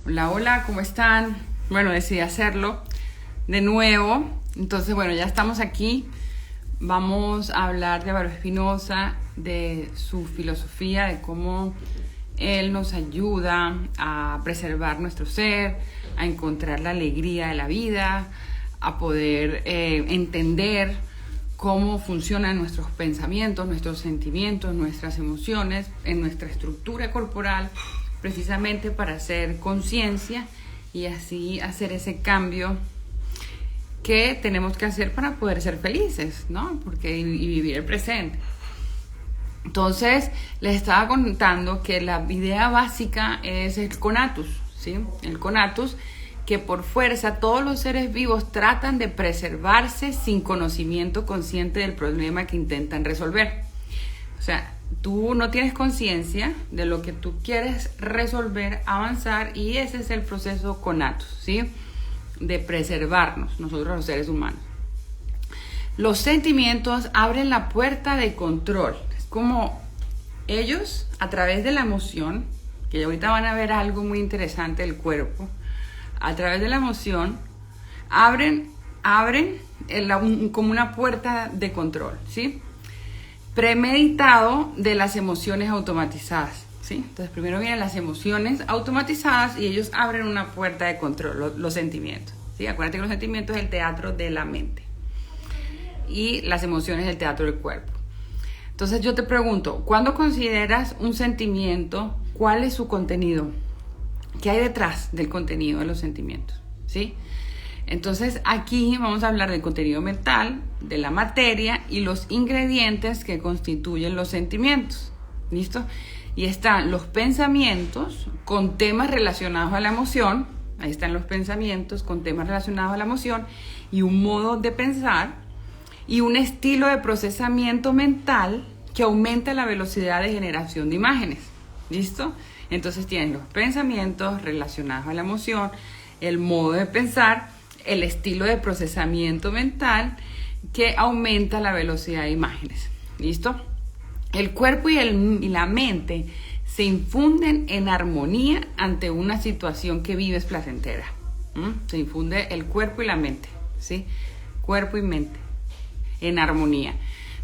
Hola, hola, ¿cómo están? Bueno, decidí hacerlo de nuevo. Entonces, bueno, ya estamos aquí. Vamos a hablar de Baruch Spinoza, de su filosofía, de cómo él nos ayuda a preservar nuestro ser, a encontrar la alegría de la vida, a poder entender cómo funcionan nuestros pensamientos, nuestros sentimientos, nuestras emociones en nuestra estructura corporal, precisamente para hacer conciencia y así hacer ese cambio que tenemos que hacer para poder ser felices, ¿no? Porque y vivir el presente. Entonces, les estaba contando que la idea básica es el conatus, ¿sí? El conatus, que por fuerza todos los seres vivos tratan de preservarse sin conocimiento consciente del problema que intentan resolver. O sea, tú no tienes conciencia de lo que tú quieres resolver, avanzar, y ese es el proceso conatus, ¿sí? De preservarnos, nosotros los seres humanos. Los sentimientos abren la puerta de control. Es como ellos, a través de la emoción, que ahorita van a ver algo muy interesante del cuerpo, a través de la emoción, abren como una puerta de control, ¿sí? Premeditado de las emociones automatizadas, ¿sí? Entonces primero vienen las emociones automatizadas y ellos abren una puerta de control, los sentimientos, ¿sí? Acuérdate que los sentimientos es el teatro de la mente y las emociones el teatro del cuerpo. Entonces yo te pregunto, ¿cuándo consideras un sentimiento? ¿Cuál es su contenido? ¿Qué hay detrás del contenido de los sentimientos? ¿Sí? Entonces aquí vamos a hablar del contenido mental, de la materia y los ingredientes que constituyen los sentimientos. ¿Listo? Y están los pensamientos con temas relacionados a la emoción. Ahí están los pensamientos con temas relacionados a la emoción y un modo de pensar y un estilo de procesamiento mental que aumenta la velocidad de generación de imágenes. ¿Listo? Entonces tienen los pensamientos relacionados a la emoción, el modo de pensar, el estilo de procesamiento mental que aumenta la velocidad de imágenes. ¿Listo? El cuerpo y la mente se infunden en armonía ante una situación que vives placentera. Se infunde el cuerpo y la mente, ¿sí? Cuerpo y mente en armonía,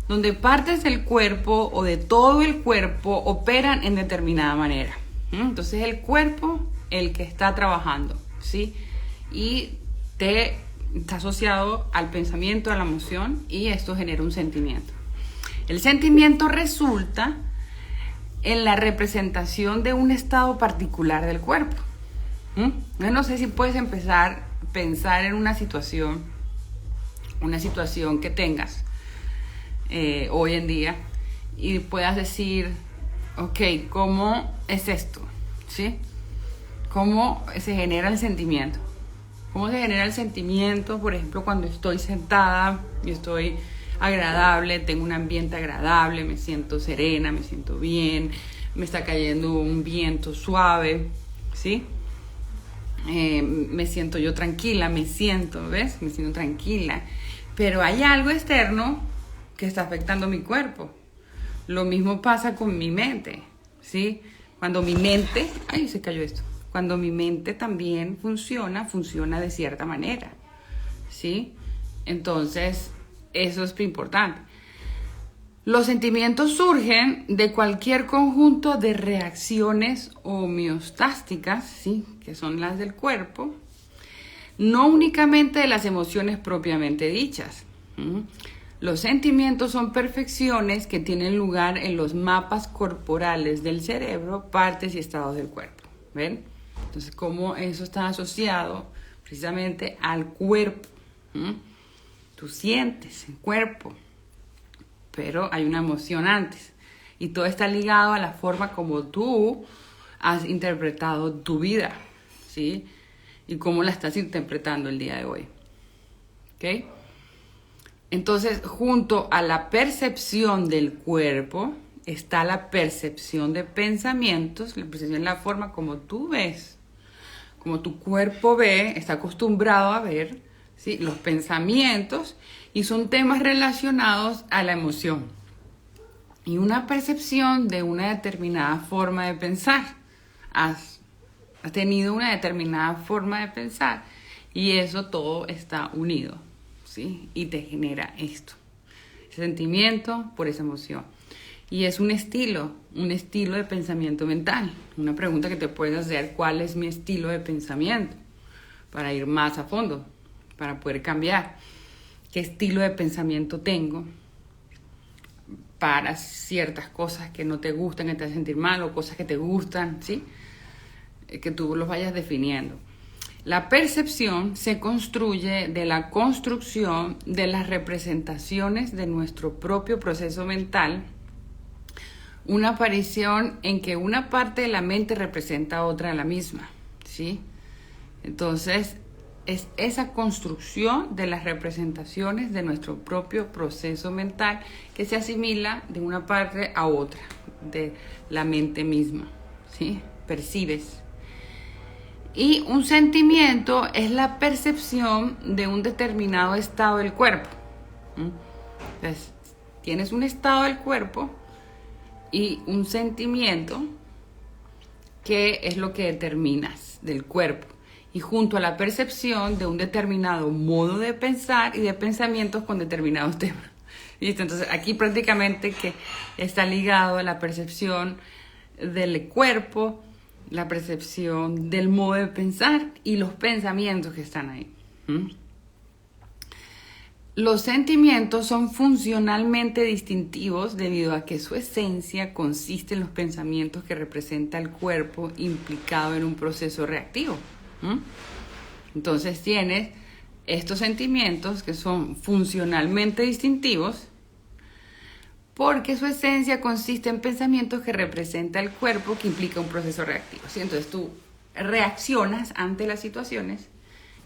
donde partes del cuerpo o de todo el cuerpo operan en determinada manera. Entonces el cuerpo, el que está trabajando, ¿sí? Y está asociado al pensamiento, a la emoción, y esto genera un sentimiento. El sentimiento resulta en la representación de un estado particular del cuerpo. No sé si puedes empezar a pensar en una situación que tengas hoy en día y puedas decir, ok, ¿cómo es esto? ¿Sí? ¿Cómo se genera el sentimiento? ¿Cómo se genera el sentimiento, por ejemplo, cuando estoy sentada y estoy agradable, tengo un ambiente agradable, me siento serena, me siento bien, me está cayendo un viento suave, ¿sí? Me siento yo tranquila, ¿ves? Me siento tranquila. Pero hay algo externo que está afectando mi cuerpo. Lo mismo pasa con mi mente, ¿sí? Cuando mi mente... ¡Ay, se cayó esto! Cuando mi mente también funciona de cierta manera, ¿sí? Entonces, eso es importante. Los sentimientos surgen de cualquier conjunto de reacciones homeostásticas, ¿sí? Que son las del cuerpo, no únicamente de las emociones propiamente dichas. Los sentimientos son perfecciones que tienen lugar en los mapas corporales del cerebro, partes y estados del cuerpo. ¿Ven? Entonces, cómo eso está asociado precisamente al cuerpo. Tú sientes el cuerpo, pero hay una emoción antes. Y todo está ligado a la forma como tú has interpretado tu vida, ¿sí? Y cómo la estás interpretando el día de hoy. ¿Ok? Entonces, junto a la percepción del cuerpo, está la percepción de pensamientos, la percepción de la forma como tú ves, como tu cuerpo ve, está acostumbrado a ver, ¿sí? Los pensamientos, y son temas relacionados a la emoción. Y una percepción de una determinada forma de pensar. has tenido una determinada forma de pensar y eso todo está unido, ¿sí? Y te genera esto, ese sentimiento por esa emoción. Y es un estilo de pensamiento mental. Una pregunta que te puedes hacer: ¿cuál es mi estilo de pensamiento? Para ir más a fondo, para poder cambiar. ¿Qué estilo de pensamiento tengo para ciertas cosas que no te gustan, que te hacen sentir mal, o cosas que te gustan, ¿sí? Que tú los vayas definiendo. La percepción se construye de la construcción de las representaciones de nuestro propio proceso mental, una aparición en que una parte de la mente representa a otra de la misma, ¿sí? Entonces, es esa construcción de las representaciones de nuestro propio proceso mental que se asimila de una parte a otra de la mente misma, ¿sí? Percibes. Y un sentimiento es la percepción de un determinado estado del cuerpo. Entonces, tienes un estado del cuerpo y un sentimiento que es lo que determinas del cuerpo. Y junto a la percepción de un determinado modo de pensar y de pensamientos con determinados temas. ¿Listo? Entonces, aquí prácticamente que está ligado a la percepción del cuerpo, la percepción del modo de pensar y los pensamientos que están ahí. Los sentimientos son funcionalmente distintivos debido a que su esencia consiste en los pensamientos que representa el cuerpo implicado en un proceso reactivo. Entonces tienes estos sentimientos que son funcionalmente distintivos porque su esencia consiste en pensamientos que representa el cuerpo que implica un proceso reactivo, ¿sí? Entonces tú reaccionas ante las situaciones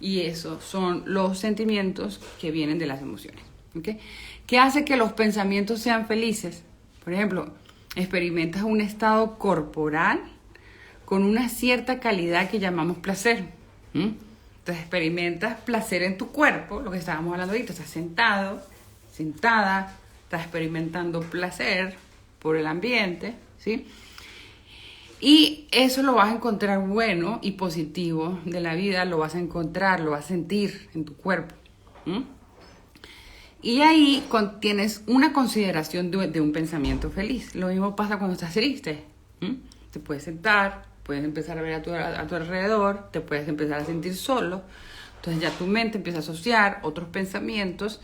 y esos son los sentimientos que vienen de las emociones, ¿okay? ¿Qué hace que los pensamientos sean felices? Por ejemplo, experimentas un estado corporal con una cierta calidad que llamamos placer. Entonces experimentas placer en tu cuerpo, lo que estábamos hablando ahorita, estás sentado, sentada, estás experimentando placer por el ambiente, ¿sí? Y eso lo vas a encontrar bueno y positivo de la vida, lo vas a encontrar, lo vas a sentir en tu cuerpo. Y ahí tienes una consideración de un pensamiento feliz. Lo mismo pasa cuando estás triste. Te puedes sentar, puedes empezar a ver a tu alrededor, te puedes empezar a sentir solo. Entonces ya tu mente empieza a asociar otros pensamientos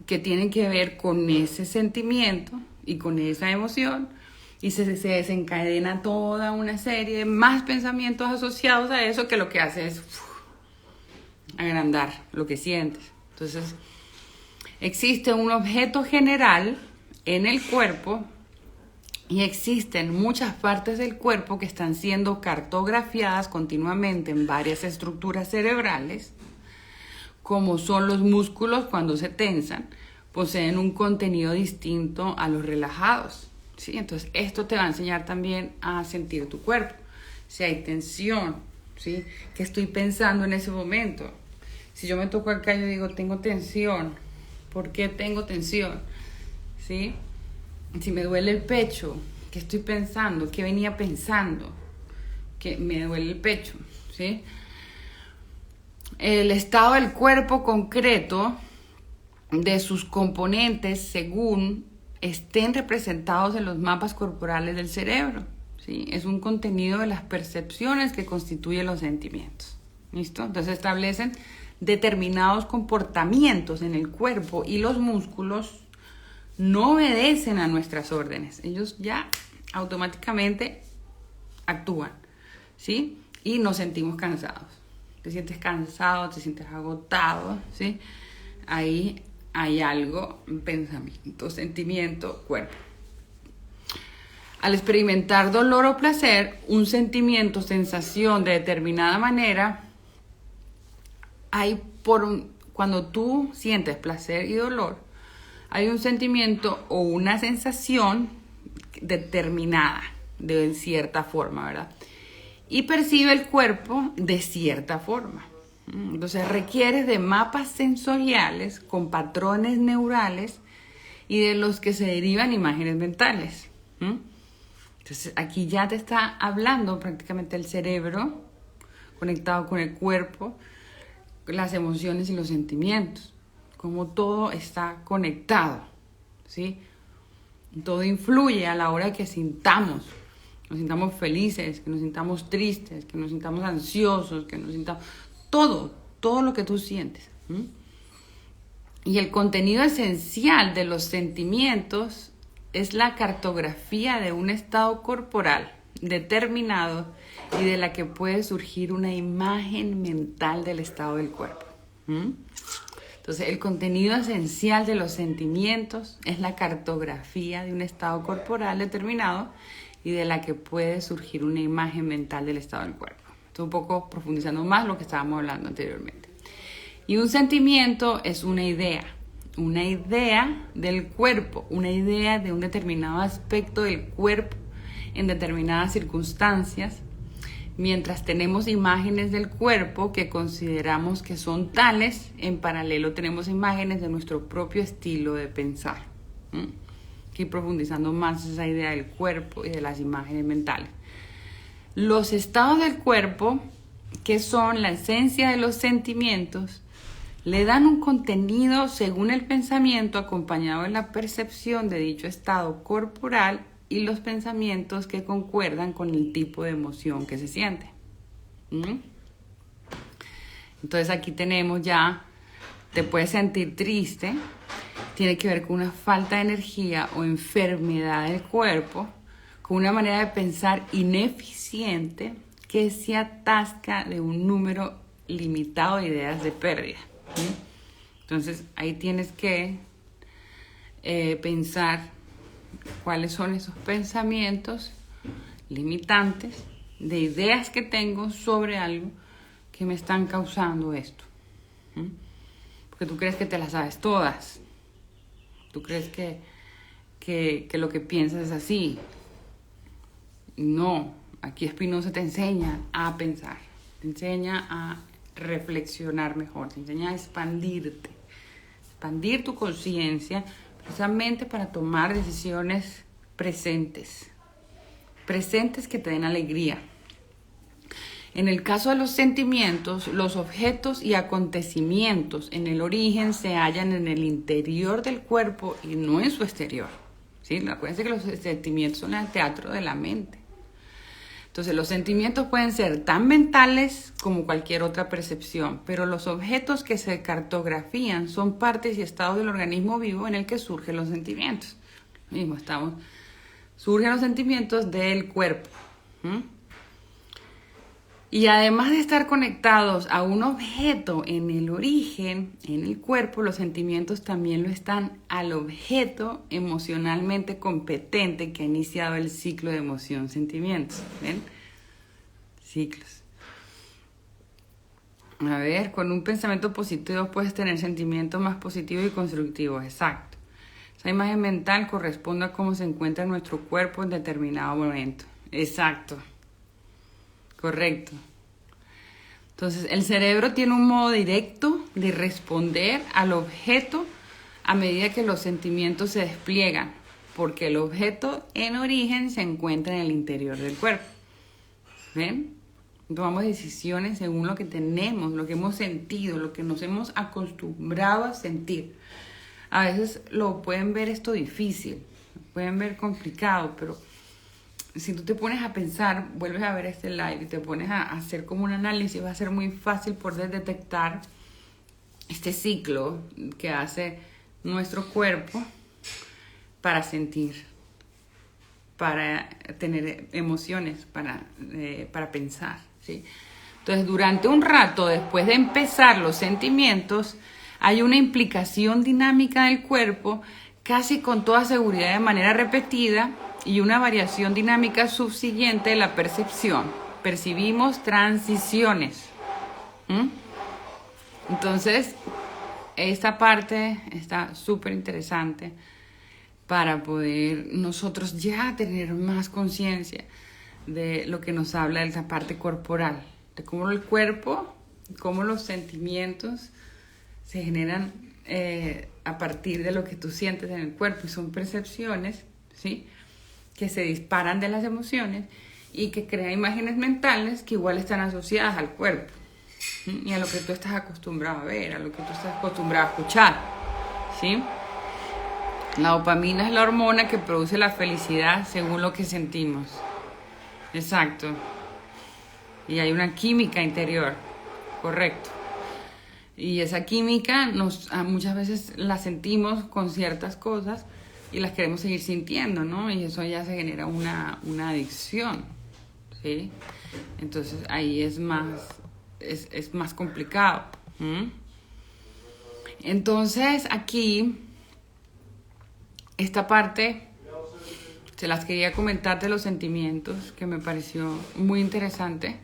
que tienen que ver con ese sentimiento y con esa emoción, y se desencadena toda una serie de más pensamientos asociados a eso que lo que hace es agrandar lo que sientes. Entonces, existe un objeto general en el cuerpo y existen muchas partes del cuerpo que están siendo cartografiadas continuamente en varias estructuras cerebrales, como son los músculos cuando se tensan, poseen un contenido distinto a los relajados, ¿sí? Entonces, esto te va a enseñar también a sentir tu cuerpo. Si hay tensión, ¿sí? ¿Qué estoy pensando en ese momento? Si yo me toco acá y yo digo, tengo tensión. ¿Por qué tengo tensión? ¿Sí? Si me duele el pecho, ¿qué estoy pensando? ¿Qué venía pensando? Que me duele el pecho, ¿sí? El estado del cuerpo concreto de sus componentes según estén representados en los mapas corporales del cerebro, ¿sí? Es un contenido de las percepciones que constituyen los sentimientos. ¿Listo? Entonces establecen determinados comportamientos en el cuerpo y los músculos no obedecen a nuestras órdenes. Ellos ya automáticamente actúan, ¿sí? Y nos sentimos cansados. Te sientes cansado, te sientes agotado, ¿sí? Ahí hay algo, pensamiento, sentimiento, cuerpo. Al experimentar dolor o placer, un sentimiento, sensación de determinada manera, cuando tú sientes placer y dolor, hay un sentimiento o una sensación determinada de cierta forma, ¿verdad? Y percibe el cuerpo de cierta forma. Entonces requieres de mapas sensoriales con patrones neurales y de los que se derivan imágenes mentales. Entonces aquí ya te está hablando prácticamente el cerebro, conectado con el cuerpo, las emociones y los sentimientos, como todo está conectado, ¿sí? Todo influye a la hora de que nos sintamos felices, que nos sintamos tristes, que nos sintamos ansiosos, que nos sintamos... todo lo que tú sientes. Y el contenido esencial de los sentimientos es la cartografía de un estado corporal determinado y de la que puede surgir una imagen mental del estado del cuerpo. Entonces, el contenido esencial de los sentimientos es la cartografía de un estado corporal determinado y de la que puede surgir una imagen mental del estado del cuerpo. Estoy un poco profundizando más lo que estábamos hablando anteriormente. Y un sentimiento es una idea del cuerpo, una idea de un determinado aspecto del cuerpo en determinadas circunstancias, mientras tenemos imágenes del cuerpo que consideramos que son tales, en paralelo tenemos imágenes de nuestro propio estilo de pensar. Aquí profundizando más esa idea del cuerpo y de las imágenes mentales. Los estados del cuerpo, que son la esencia de los sentimientos, le dan un contenido según el pensamiento acompañado de la percepción de dicho estado corporal y los pensamientos que concuerdan con el tipo de emoción que se siente. Entonces aquí tenemos ya, te puedes sentir triste, tiene que ver con una falta de energía o enfermedad del cuerpo, con una manera de pensar ineficiente que se atasca de un número limitado de ideas de pérdida. Entonces ahí tienes que pensar cuáles son esos pensamientos limitantes de ideas que tengo sobre algo que me están causando esto. Porque tú crees que te las sabes todas. Tú crees que lo que piensas es así. No, aquí Spinoza te enseña a pensar, te enseña a reflexionar mejor, te enseña a expandir tu conciencia precisamente para tomar decisiones presentes que te den alegría. En el caso de los sentimientos, los objetos y acontecimientos en el origen se hallan en el interior del cuerpo y no en su exterior. ¿Sí? Acuérdense que los sentimientos son el teatro de la mente. Entonces, los sentimientos pueden ser tan mentales como cualquier otra percepción, pero los objetos que se cartografían son partes y estados del organismo vivo en el que surgen los sentimientos. Surgen los sentimientos del cuerpo. Y además de estar conectados a un objeto en el origen, en el cuerpo, los sentimientos también lo están al objeto emocionalmente competente que ha iniciado el ciclo de emoción-sentimientos. ¿Ven? Ciclos. A ver, con un pensamiento positivo puedes tener sentimientos más positivos y constructivos. Exacto. Esa imagen mental corresponde a cómo se encuentra nuestro cuerpo en determinado momento. Exacto. Correcto. Entonces, el cerebro tiene un modo directo de responder al objeto a medida que los sentimientos se despliegan, porque el objeto en origen se encuentra en el interior del cuerpo. ¿Ven? Tomamos decisiones según lo que tenemos, lo que hemos sentido, lo que nos hemos acostumbrado a sentir. A veces lo pueden ver esto difícil, lo pueden ver complicado, pero si tú te pones a pensar, vuelves a ver este live y te pones a hacer como un análisis, va a ser muy fácil poder detectar este ciclo que hace nuestro cuerpo para sentir, para tener emociones, para pensar, ¿sí? Entonces, durante un rato después de empezar los sentimientos, hay una implicación dinámica del cuerpo casi con toda seguridad de manera repetida y una variación dinámica subsiguiente de la percepción. Percibimos transiciones. Entonces, esta parte está súper interesante para poder nosotros ya tener más conciencia de lo que nos habla de esa parte corporal, de cómo el cuerpo, cómo los sentimientos se generan a partir de lo que tú sientes en el cuerpo, y son percepciones, ¿sí?, que se disparan de las emociones y que crea imágenes mentales que igual están asociadas al cuerpo y a lo que tú estás acostumbrado a ver, a lo que tú estás acostumbrado a escuchar, ¿sí? La dopamina es la hormona que produce la felicidad según lo que sentimos. Exacto. Y hay una química interior, correcto. Y esa química muchas veces la sentimos con ciertas cosas y las queremos seguir sintiendo, ¿no? Y eso ya se genera una adicción, ¿sí? Entonces ahí es más complicado. Entonces aquí, esta parte, se las quería comentar de los sentimientos, que me pareció muy interesante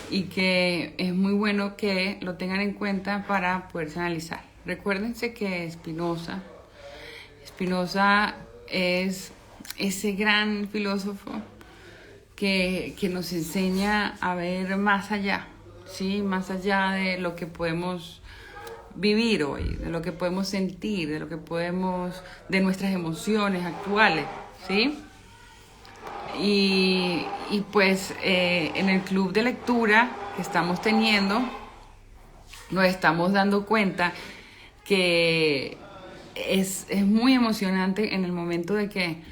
y que es muy bueno que lo tengan en cuenta para poderse analizar. Recuérdense que Spinoza es ese gran filósofo que nos enseña a ver más allá, ¿sí? Más allá de lo que podemos vivir hoy, de lo que podemos sentir, de nuestras emociones actuales, ¿sí? Y pues en el club de lectura que estamos teniendo, nos estamos dando cuenta que es muy emocionante en el momento de que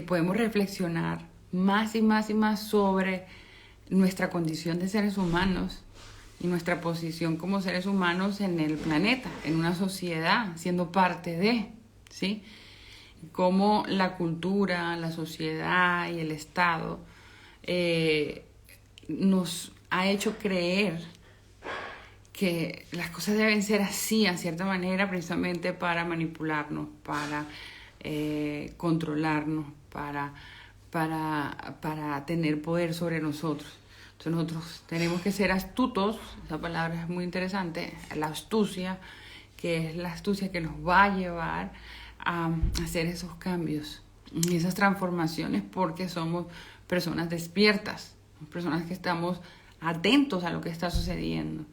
podemos reflexionar más y más y más sobre nuestra condición de seres humanos y nuestra posición como seres humanos en el planeta, en una sociedad, siendo parte de, ¿sí? Cómo la cultura, la sociedad y el Estado nos ha hecho creer que las cosas deben ser así, a cierta manera, precisamente para manipularnos, para controlarnos, para tener poder sobre nosotros. Entonces nosotros tenemos que ser astutos, esa palabra es muy interesante, la astucia, que es la astucia que nos va a llevar a hacer esos cambios y esas transformaciones, porque somos personas despiertas, personas que estamos atentos a lo que está sucediendo.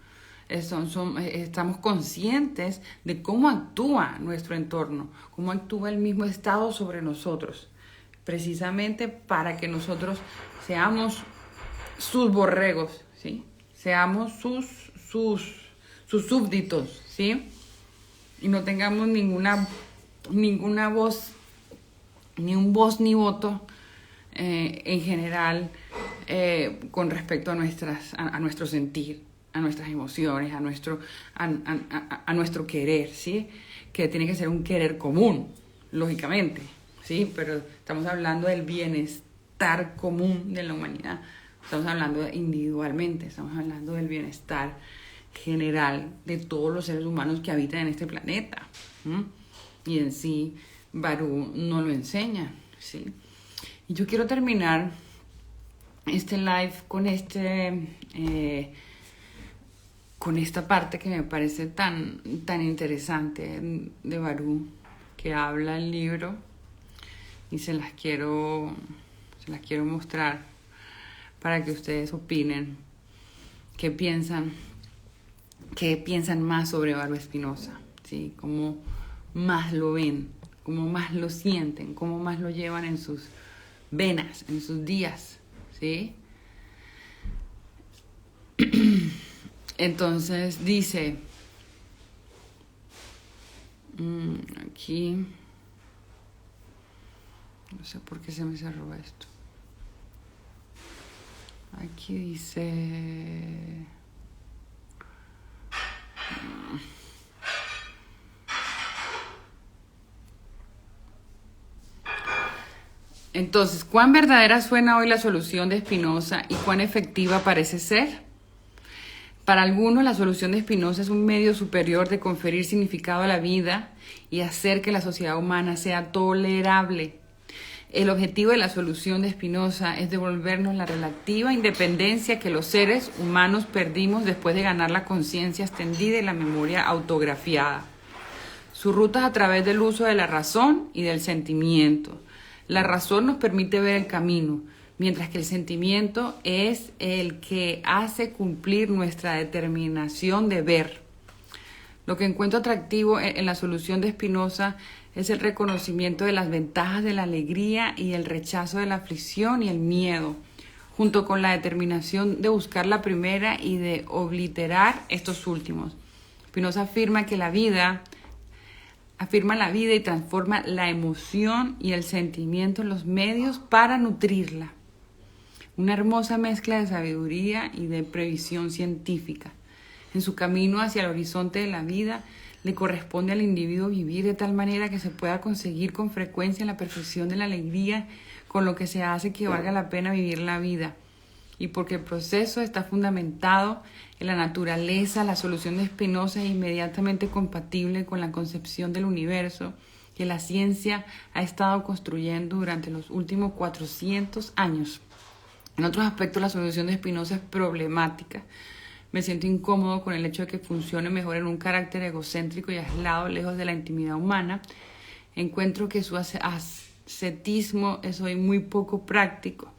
Estamos conscientes de cómo actúa nuestro entorno, cómo actúa el mismo estado sobre nosotros, precisamente para que nosotros seamos sus borregos, ¿sí? Seamos sus súbditos, ¿sí? Y no tengamos ninguna voz, ni un voz ni voto en general con respecto a nuestro sentir, a nuestras emociones, a nuestro querer, ¿sí? Que tiene que ser un querer común, lógicamente, ¿sí? Pero estamos hablando del bienestar común de la humanidad, estamos hablando individualmente, estamos hablando del bienestar general de todos los seres humanos que habitan en este planeta. Y en sí, Barú no lo enseña, ¿sí? Y yo quiero terminar este live con esta parte que me parece tan interesante de Barú, que habla el libro, y se las quiero mostrar para que ustedes opinen qué piensan más sobre Barú Spinoza, ¿sí? Cómo más lo ven, cómo más lo sienten, cómo más lo llevan en sus venas, en sus días, ¿sí? Entonces dice, aquí, no sé por qué se me cerró esto. Aquí dice... Entonces, ¿cuán verdadera suena hoy la solución de Spinoza y cuán efectiva parece ser? Para algunos, la solución de Spinoza es un medio superior de conferir significado a la vida y hacer que la sociedad humana sea tolerable. El objetivo de la solución de Spinoza es devolvernos la relativa independencia que los seres humanos perdimos después de ganar la conciencia extendida y la memoria autografiada. Su ruta es a través del uso de la razón y del sentimiento. La razón nos permite ver el camino, mientras que el sentimiento es el que hace cumplir nuestra determinación de ver. Lo que encuentro atractivo en la solución de Spinoza es el reconocimiento de las ventajas de la alegría y el rechazo de la aflicción y el miedo, junto con la determinación de buscar la primera y de obliterar estos últimos. Spinoza afirma la vida y transforma la emoción y el sentimiento en los medios para nutrirla. Una hermosa mezcla de sabiduría y de previsión científica. En su camino hacia el horizonte de la vida, le corresponde al individuo vivir de tal manera que se pueda conseguir con frecuencia la perfección de la alegría, con lo que se hace que valga la pena vivir la vida. Y porque el proceso está fundamentado en la naturaleza, la solución de Spinoza es inmediatamente compatible con la concepción del universo que la ciencia ha estado construyendo durante los últimos 400 años. En otros aspectos, la solución de Spinoza es problemática. Me siento incómodo con el hecho de que funcione mejor en un carácter egocéntrico y aislado, lejos de la intimidad humana. Encuentro que su ascetismo es hoy muy poco práctico.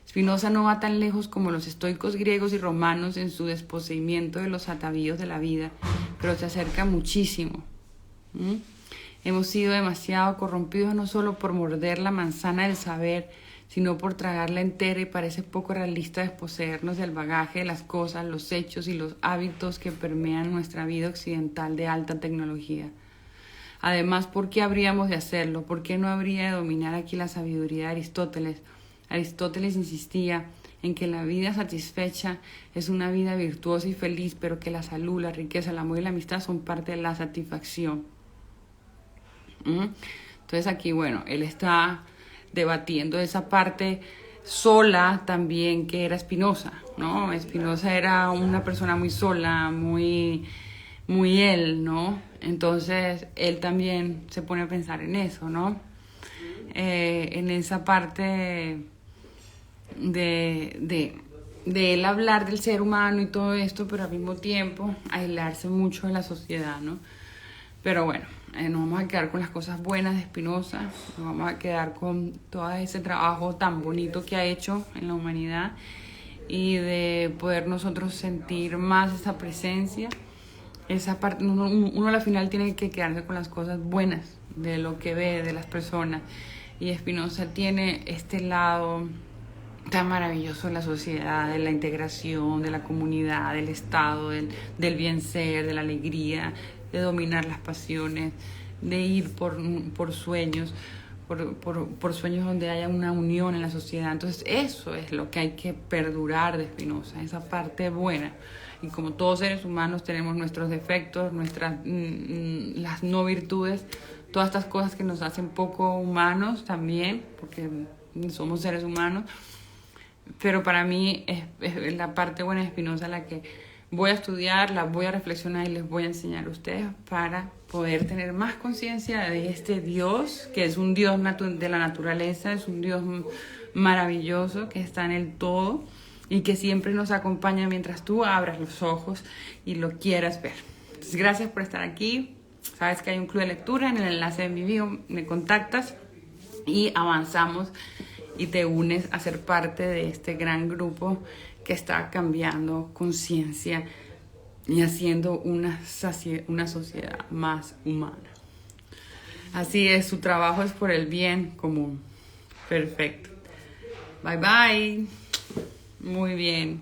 Spinoza no va tan lejos como los estoicos griegos y romanos en su desposeimiento de los atavíos de la vida, pero se acerca muchísimo. Hemos sido demasiado corrompidos no solo por morder la manzana del saber, sino por tragarla entera, y parece poco realista desposeernos del bagaje de las cosas, los hechos y los hábitos que permean nuestra vida occidental de alta tecnología. Además, ¿por qué habríamos de hacerlo? ¿Por qué no habría de dominar aquí la sabiduría de Aristóteles? Aristóteles insistía en que la vida satisfecha es una vida virtuosa y feliz, pero que la salud, la riqueza, el amor y la amistad son parte de la satisfacción. Entonces aquí, bueno, él está debatiendo esa parte sola también que era Spinoza, ¿no? Spinoza era una persona muy sola, muy él, ¿no? Entonces él también se pone a pensar en eso, ¿no? En esa parte de él hablar del ser humano y todo esto, pero al mismo tiempo aislarse mucho de la sociedad, ¿no? Pero bueno, nos vamos a quedar con las cosas buenas de Spinoza, nos vamos a quedar con todo ese trabajo tan bonito que ha hecho en la humanidad y de poder nosotros sentir más esa presencia. Esa parte, uno al final tiene que quedarse con las cosas buenas de lo que ve, de las personas. Y Spinoza tiene este lado tan maravilloso de la sociedad, de la integración, de la comunidad, del Estado, del bien ser, de la alegría, de dominar las pasiones, de ir por sueños, por sueños donde haya una unión en la sociedad. Entonces eso es lo que hay que perdurar de Spinoza, esa parte buena. Y como todos seres humanos tenemos nuestros defectos, las no virtudes, todas estas cosas que nos hacen poco humanos también, porque somos seres humanos. Pero para mí es la parte buena de Spinoza la que voy a estudiar, la voy a reflexionar y les voy a enseñar a ustedes para poder tener más conciencia de este Dios, que es un Dios de la naturaleza, es un Dios maravilloso que está en el todo y que siempre nos acompaña mientras tú abras los ojos y lo quieras ver. Entonces, gracias por estar aquí. Sabes que hay un club de lectura, en el enlace de mi bio me contactas y avanzamos y te unes a ser parte de este gran grupo que está cambiando conciencia y haciendo una sociedad más humana. Así es, su trabajo es por el bien común. Perfecto. Bye bye. Muy bien.